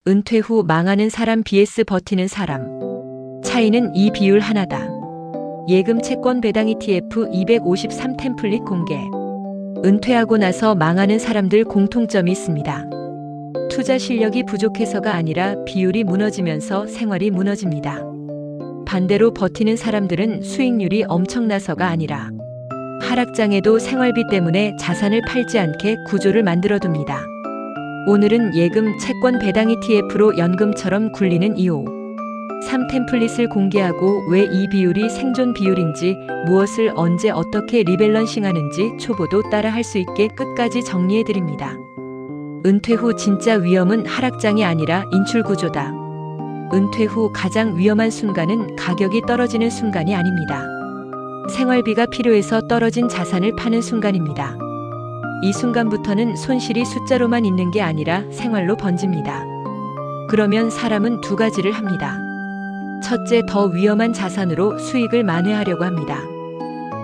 은퇴 후 망하는 사람 vs 버티는 사람. 차이는 이 비율 하나다. 예금 채권 배당 ETF 253 템플릿 공개. 은퇴하고 나서 망하는 사람들 공통점이 있습니다. 투자 실력이 부족해서가 아니라 비율이 무너지면서 생활이 무너집니다. 반대로 버티는 사람들은 수익률이 엄청나서가 아니라 하락장에도 생활비 때문에 자산을 팔지 않게 구조를 만들어둡니다. 오늘은 예금 채권 배당 ETF로 연금처럼 굴리는 2호 3 템플릿을 공개하고 왜 이 비율이 생존 비율인지, 무엇을 언제 어떻게 리밸런싱하는지 초보도 따라 할 수 있게 끝까지 정리해드립니다. 은퇴 후 진짜 위험은 하락장이 아니라 인출구조다. 은퇴 후 가장 위험한 순간은 가격이 떨어지는 순간이 아닙니다. 생활비가 필요해서 떨어진 자산을 파는 순간입니다. 이 순간부터는 손실이 숫자로만 있는 게 아니라 생활로 번집니다. 그러면 사람은 두 가지를 합니다. 첫째, 더 위험한 자산으로 수익을 만회하려고 합니다.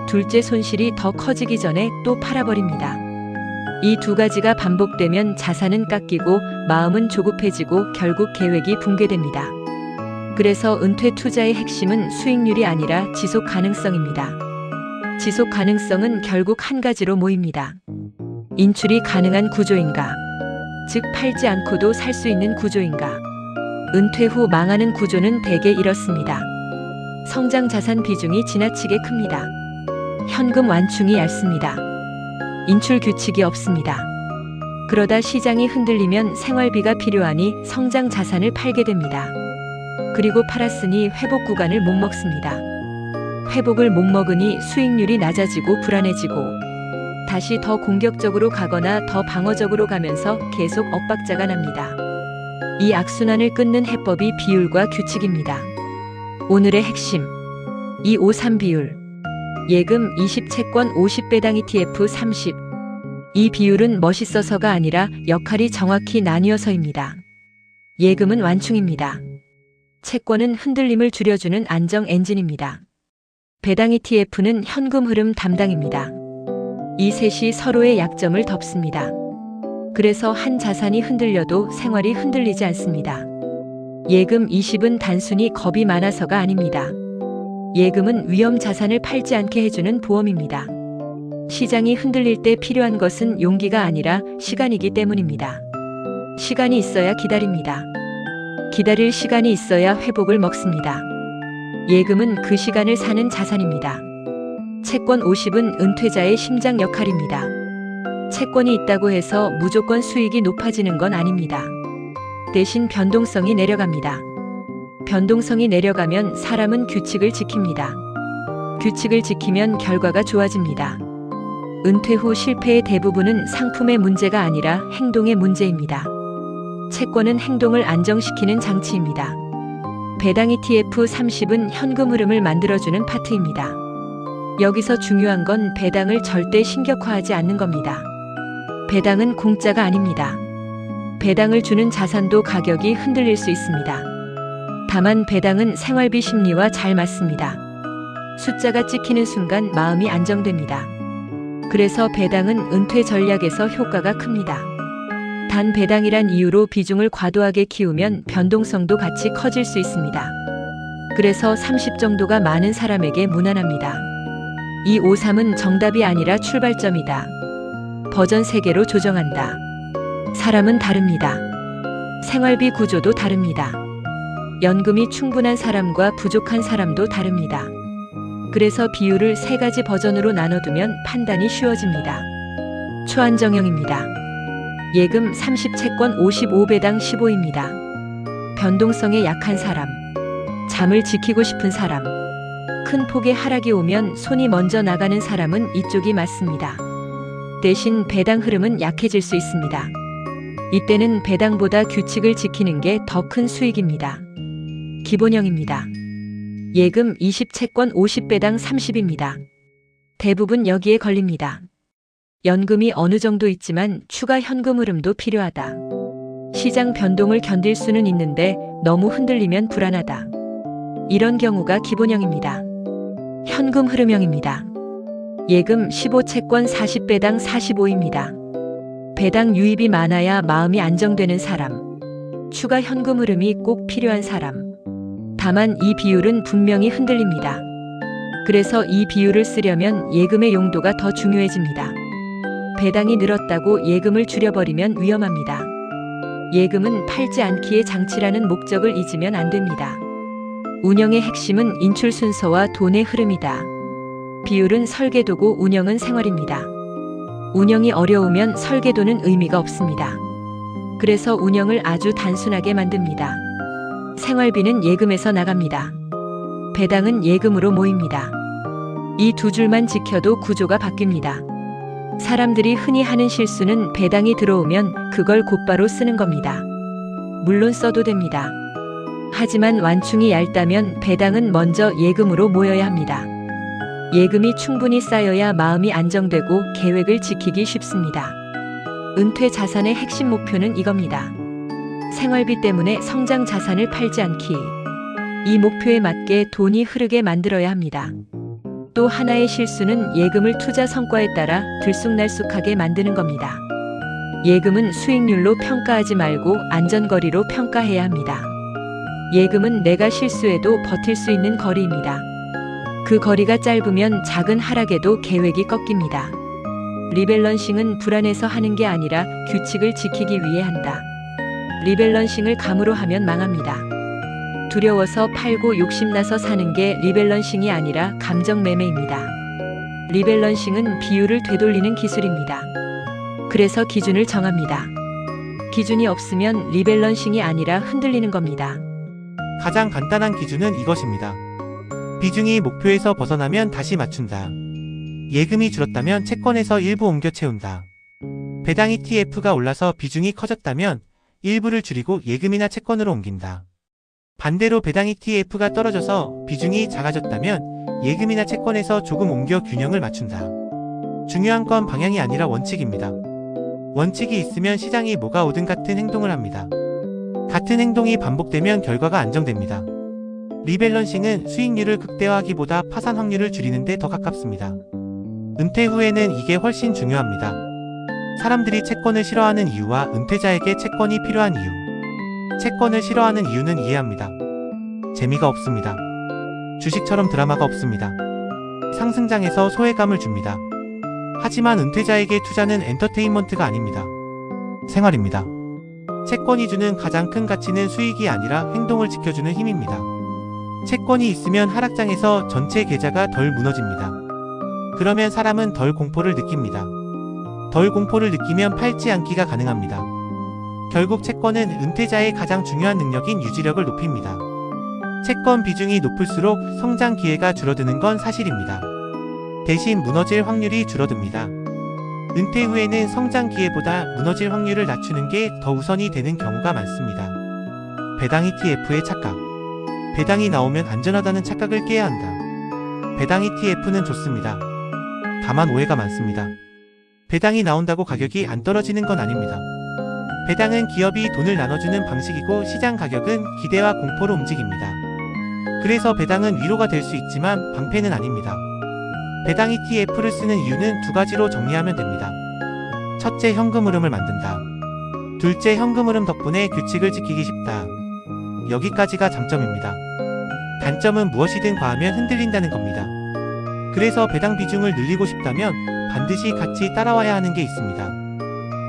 둘째, 손실이 더 커지기 전에 또 팔아버립니다. 이 두 가지가 반복되면 자산은 깎이고 마음은 조급해지고 결국 계획이 붕괴됩니다. 그래서 은퇴 투자의 핵심은 수익률이 아니라 지속 가능성입니다. 지속 가능성은 결국 한 가지로 모입니다. 인출이 가능한 구조인가? 즉 팔지 않고도 살 수 있는 구조인가? 은퇴 후 망하는 구조는 대개 이렇습니다. 성장 자산 비중이 지나치게 큽니다. 현금 완충이 얇습니다. 인출 규칙이 없습니다. 그러다 시장이 흔들리면 생활비가 필요하니 성장 자산을 팔게 됩니다. 그리고 팔았으니 회복 구간을 못 먹습니다. 회복을 못 먹으니 수익률이 낮아지고 불안해지고 다시 더 공격적으로 가거나 더 방어적으로 가면서 계속 엇박자가 납니다. 이 악순환을 끊는 해법이 비율과 규칙입니다. 오늘의 핵심 253 비율. 예금 20 채권 50 배당 ETF 30. 이 비율은 멋있어서가 아니라 역할이 정확히 나뉘어서입니다. 예금은 완충입니다. 채권은 흔들림을 줄여주는 안정 엔진입니다. 배당 ETF는 현금 흐름 담당입니다. 이 셋이 서로의 약점을 덮습니다. 그래서 한 자산이 흔들려도 생활이 흔들리지 않습니다. 예금 20은 단순히 겁이 많아서가 아닙니다. 예금은 위험 자산을 팔지 않게 해주는 보험입니다. 시장이 흔들릴 때 필요한 것은 용기가 아니라 시간이기 때문입니다. 시간이 있어야 기다립니다. 기다릴 시간이 있어야 회복을 먹습니다. 예금은 그 시간을 사는 자산입니다. 채권 50은 은퇴자의 심장 역할입니다. 채권이 있다고 해서 무조건 수익이 높아지는 건 아닙니다. 대신 변동성이 내려갑니다. 변동성이 내려가면 사람은 규칙을 지킵니다. 규칙을 지키면 결과가 좋아집니다. 은퇴 후 실패의 대부분은 상품의 문제가 아니라 행동의 문제입니다. 채권은 행동을 안정시키는 장치입니다. 배당 ETF 30은 현금 흐름을 만들어주는 파트입니다. 여기서 중요한 건 배당을 절대 신격화하지 않는 겁니다. 배당은 공짜가 아닙니다. 배당을 주는 자산도 가격이 흔들릴 수 있습니다. 다만 배당은 생활비 심리와 잘 맞습니다. 숫자가 찍히는 순간 마음이 안정됩니다. 그래서 배당은 은퇴 전략에서 효과가 큽니다. 단 배당이란 이유로 비중을 과도하게 키우면 변동성도 같이 커질 수 있습니다. 그래서 30 정도가 많은 사람에게 무난합니다. 253은 정답이 아니라 출발점이다. 버전 3개로 조정한다. 사람은 다릅니다. 생활비 구조도 다릅니다. 연금이 충분한 사람과 부족한 사람도 다릅니다. 그래서 비율을 3가지 버전으로 나눠두면 판단이 쉬워집니다. 초안정형입니다. 예금 30 채권 55 배당 15입니다. 변동성에 약한 사람, 잠을 지키고 싶은 사람, 큰 폭의 하락이 오면 손이 먼저 나가는 사람은 이쪽이 맞습니다. 대신 배당 흐름은 약해질 수 있습니다. 이때는 배당보다 규칙을 지키는 게 더 큰 수익입니다. 기본형입니다. 예금 20 채권 50 배당 30입니다. 대부분 여기에 걸립니다. 연금이 어느 정도 있지만 추가 현금 흐름도 필요하다. 시장 변동을 견딜 수는 있는데 너무 흔들리면 불안하다. 이런 경우가 기본형입니다. 현금 흐름형입니다. 예금 15 채권 40 배당 45입니다. 배당 유입이 많아야 마음이 안정되는 사람. 추가 현금 흐름이 꼭 필요한 사람. 다만 이 비율은 분명히 흔들립니다. 그래서 이 비율을 쓰려면 예금의 용도가 더 중요해집니다. 배당이 늘었다고 예금을 줄여버리면 위험합니다. 예금은 팔지 않기의 장치라는 목적을 잊으면 안 됩니다. 운영의 핵심은 인출 순서와 돈의 흐름이다. 비율은 설계도고 운영은 생활입니다. 운영이 어려우면 설계도는 의미가 없습니다. 그래서 운영을 아주 단순하게 만듭니다. 생활비는 예금에서 나갑니다. 배당은 예금으로 모입니다. 이 두 줄만 지켜도 구조가 바뀝니다. 사람들이 흔히 하는 실수는 배당이 들어오면 그걸 곧바로 쓰는 겁니다. 물론 써도 됩니다. 하지만 완충이 얇다면 배당은 먼저 예금으로 모여야 합니다. 예금이 충분히 쌓여야 마음이 안정되고 계획을 지키기 쉽습니다. 은퇴 자산의 핵심 목표는 이겁니다. 생활비 때문에 성장 자산을 팔지 않기. 이 목표에 맞게 돈이 흐르게 만들어야 합니다. 또 하나의 실수는 예금을 투자 성과에 따라 들쑥날쑥하게 만드는 겁니다. 예금은 수익률로 평가하지 말고 안전거리로 평가해야 합니다. 예금은 내가 실수해도 버틸 수 있는 거리입니다. 그 거리가 짧으면 작은 하락에도 계획이 꺾입니다. 리밸런싱은 불안해서 하는 게 아니라 규칙을 지키기 위해 한다. 리밸런싱을 감으로 하면 망합니다. 두려워서 팔고 욕심나서 사는 게 리밸런싱이 아니라 감정 매매입니다. 리밸런싱은 비율을 되돌리는 기술입니다. 그래서 기준을 정합니다. 기준이 없으면 리밸런싱이 아니라 흔들리는 겁니다. 가장 간단한 기준은 이것입니다. 비중이 목표에서 벗어나면 다시 맞춘다. 예금이 줄었다면 채권에서 일부 옮겨 채운다. 배당 ETF가 올라서 비중이 커졌다면 일부를 줄이고 예금이나 채권으로 옮긴다. 반대로 배당 ETF가 떨어져서 비중이 작아졌다면 예금이나 채권에서 조금 옮겨 균형을 맞춘다. 중요한 건 방향이 아니라 원칙입니다. 원칙이 있으면 시장이 뭐가 오든 같은 행동을 합니다. 같은 행동이 반복되면 결과가 안정됩니다. 리밸런싱은 수익률을 극대화하기보다 파산 확률을 줄이는 데 더 가깝습니다. 은퇴 후에는 이게 훨씬 중요합니다. 사람들이 채권을 싫어하는 이유와 은퇴자에게 채권이 필요한 이유. 채권을 싫어하는 이유는 이해합니다. 재미가 없습니다. 주식처럼 드라마가 없습니다. 상승장에서 소외감을 줍니다. 하지만 은퇴자에게 투자는 엔터테인먼트가 아닙니다. 생활입니다. 채권이 주는 가장 큰 가치는 수익이 아니라 행동을 지켜주는 힘입니다. 채권이 있으면 하락장에서 전체 계좌가 덜 무너집니다. 그러면 사람은 덜 공포를 느낍니다. 덜 공포를 느끼면 팔지 않기가 가능합니다. 결국 채권은 은퇴자의 가장 중요한 능력인 유지력을 높입니다. 채권 비중이 높을수록 성장 기회가 줄어드는 건 사실입니다. 대신 무너질 확률이 줄어듭니다. 은퇴 후에는 성장 기회보다 무너질 확률을 낮추는 게 더 우선이 되는 경우가 많습니다. 배당 ETF의 착각. 배당이 나오면 안전하다는 착각을 깨야 한다. 배당 ETF는 좋습니다. 다만 오해가 많습니다. 배당이 나온다고 가격이 안 떨어지는 건 아닙니다. 배당은 기업이 돈을 나눠주는 방식이고 시장 가격은 기대와 공포로 움직입니다. 그래서 배당은 위로가 될 수 있지만 방패는 아닙니다. 배당 ETF를 쓰는 이유는 두 가지로 정리하면 됩니다. 첫째, 현금 흐름을 만든다. 둘째, 현금 흐름 덕분에 규칙을 지키기 쉽다. 여기까지가 장점입니다. 단점은 무엇이든 과하면 흔들린다는 겁니다. 그래서 배당 비중을 늘리고 싶다면 반드시 같이 따라와야 하는 게 있습니다.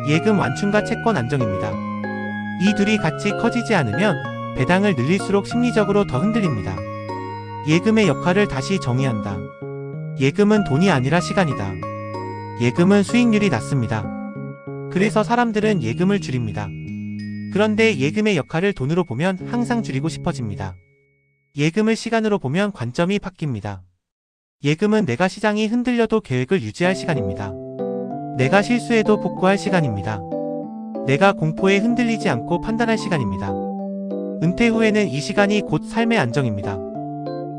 예금 완충과 채권 안정입니다. 이 둘이 같이 커지지 않으면 배당을 늘릴수록 심리적으로 더 흔들립니다. 예금의 역할을 다시 정의한다. 예금은 돈이 아니라 시간이다. 예금은 수익률이 낮습니다. 그래서 사람들은 예금을 줄입니다. 그런데 예금의 역할을 돈으로 보면 항상 줄이고 싶어집니다. 예금을 시간으로 보면 관점이 바뀝니다. 예금은 내가 시장이 흔들려도 계획을 유지할 시간입니다. 내가 실수해도 복구할 시간입니다. 내가 공포에 흔들리지 않고 판단할 시간입니다. 은퇴 후에는 이 시간이 곧 삶의 안정입니다.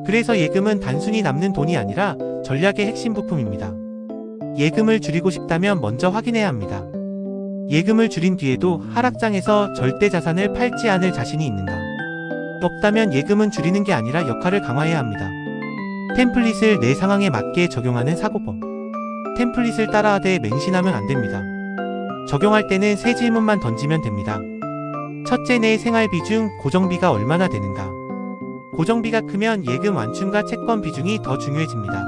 그래서 예금은 단순히 남는 돈이 아니라 전략의 핵심 부품입니다. 예금을 줄이고 싶다면 먼저 확인해야 합니다. 예금을 줄인 뒤에도 하락장에서 절대 자산을 팔지 않을 자신이 있는가? 없다면 예금은 줄이는 게 아니라 역할을 강화해야 합니다. 템플릿을 내 상황에 맞게 적용하는 사고법. 템플릿을 따라하되 맹신하면 안 됩니다. 적용할 때는 세 질문만 던지면 됩니다. 첫째, 내 생활비 중 고정비가 얼마나 되는가. 고정비가 크면 예금 완충과 채권 비중이 더 중요해집니다.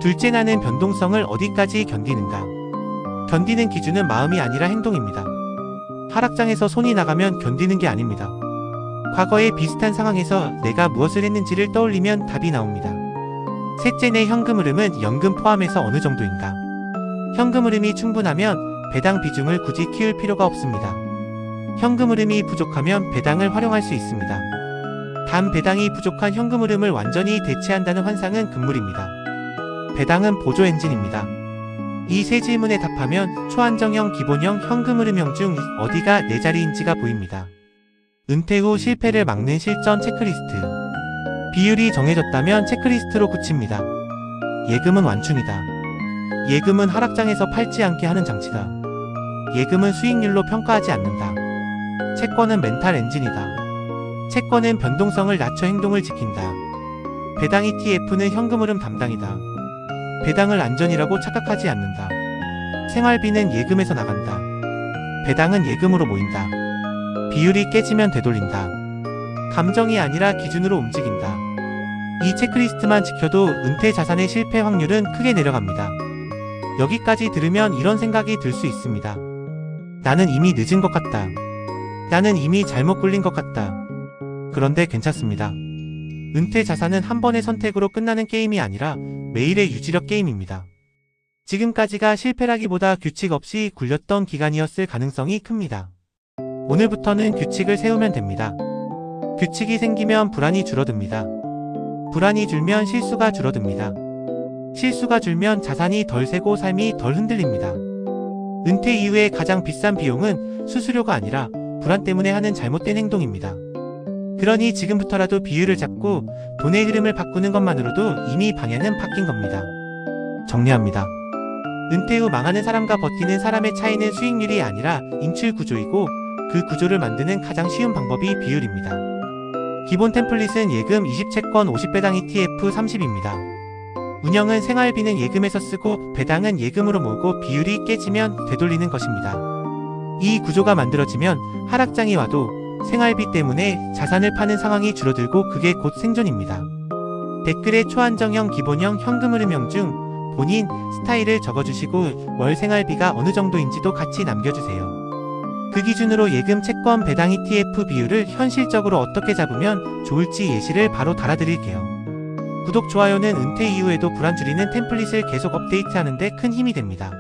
둘째, 나는 변동성을 어디까지 견디는가. 견디는 기준은 마음이 아니라 행동입니다. 하락장에서 손이 나가면 견디는 게 아닙니다. 과거의 비슷한 상황에서 내가 무엇을 했는지를 떠올리면 답이 나옵니다. 셋째, 내 현금 흐름은 연금 포함해서 어느 정도인가. 현금 흐름이 충분하면 배당 비중을 굳이 키울 필요가 없습니다. 현금 흐름이 부족하면 배당을 활용할 수 있습니다. 단, 배당이 부족한 현금 흐름을 완전히 대체한다는 환상은 금물입니다. 배당은 보조 엔진입니다. 이 세 질문에 답하면 초안정형, 기본형, 현금 흐름형 중 어디가 내 자리인지가 보입니다. 은퇴 후 실패를 막는 실전 체크리스트. 비율이 정해졌다면 체크리스트로 굳힙니다. 예금은 완충이다. 예금은 하락장에서 팔지 않게 하는 장치다. 예금은 수익률로 평가하지 않는다. 채권은 멘탈 엔진이다. 채권은 변동성을 낮춰 행동을 지킨다. 배당 ETF는 현금 흐름 담당이다. 배당을 안전이라고 착각하지 않는다. 생활비는 예금에서 나간다. 배당은 예금으로 모인다. 비율이 깨지면 되돌린다. 감정이 아니라 기준으로 움직인다. 이 체크리스트만 지켜도 은퇴 자산의 실패 확률은 크게 내려갑니다. 여기까지 들으면 이런 생각이 들 수 있습니다. 나는 이미 늦은 것 같다. 나는 이미 잘못 굴린 것 같다. 그런데 괜찮습니다. 은퇴 자산은 한 번의 선택으로 끝나는 게임이 아니라 매일의 유지력 게임입니다. 지금까지가 실패라기보다 규칙 없이 굴렸던 기간이었을 가능성이 큽니다. 오늘부터는 규칙을 세우면 됩니다. 규칙이 생기면 불안이 줄어듭니다. 불안이 줄면 실수가 줄어듭니다. 실수가 줄면 자산이 덜 새고 삶이 덜 흔들립니다. 은퇴 이후에 가장 비싼 비용은 수수료가 아니라 불안 때문에 하는 잘못된 행동입니다. 그러니 지금부터라도 비율을 잡고 돈의 흐름을 바꾸는 것만으로도 이미 방향은 바뀐 겁니다. 정리합니다. 은퇴 후 망하는 사람과 버티는 사람의 차이는 수익률이 아니라 인출 구조이고, 그 구조를 만드는 가장 쉬운 방법이 비율입니다. 기본 템플릿은 예금 20, 채권 50, 배당 ETF 30입니다. 운영은 생활비는 예금에서 쓰고 배당은 예금으로 모으고 비율이 깨지면 되돌리는 것입니다. 이 구조가 만들어지면 하락장이 와도 생활비 때문에 자산을 파는 상황이 줄어들고, 그게 곧 생존입니다. 댓글에 초안정형, 기본형, 현금 흐름형 중 본인 스타일을 적어주시고 월 생활비가 어느 정도인지도 같이 남겨주세요. 그 기준으로 예금, 채권, 배당 ETF 비율을 현실적으로 어떻게 잡으면 좋을지 예시를 바로 달아드릴게요. 구독, 좋아요는 은퇴 이후에도 불안 줄이는 템플릿을 계속 업데이트하는 데 큰 힘이 됩니다.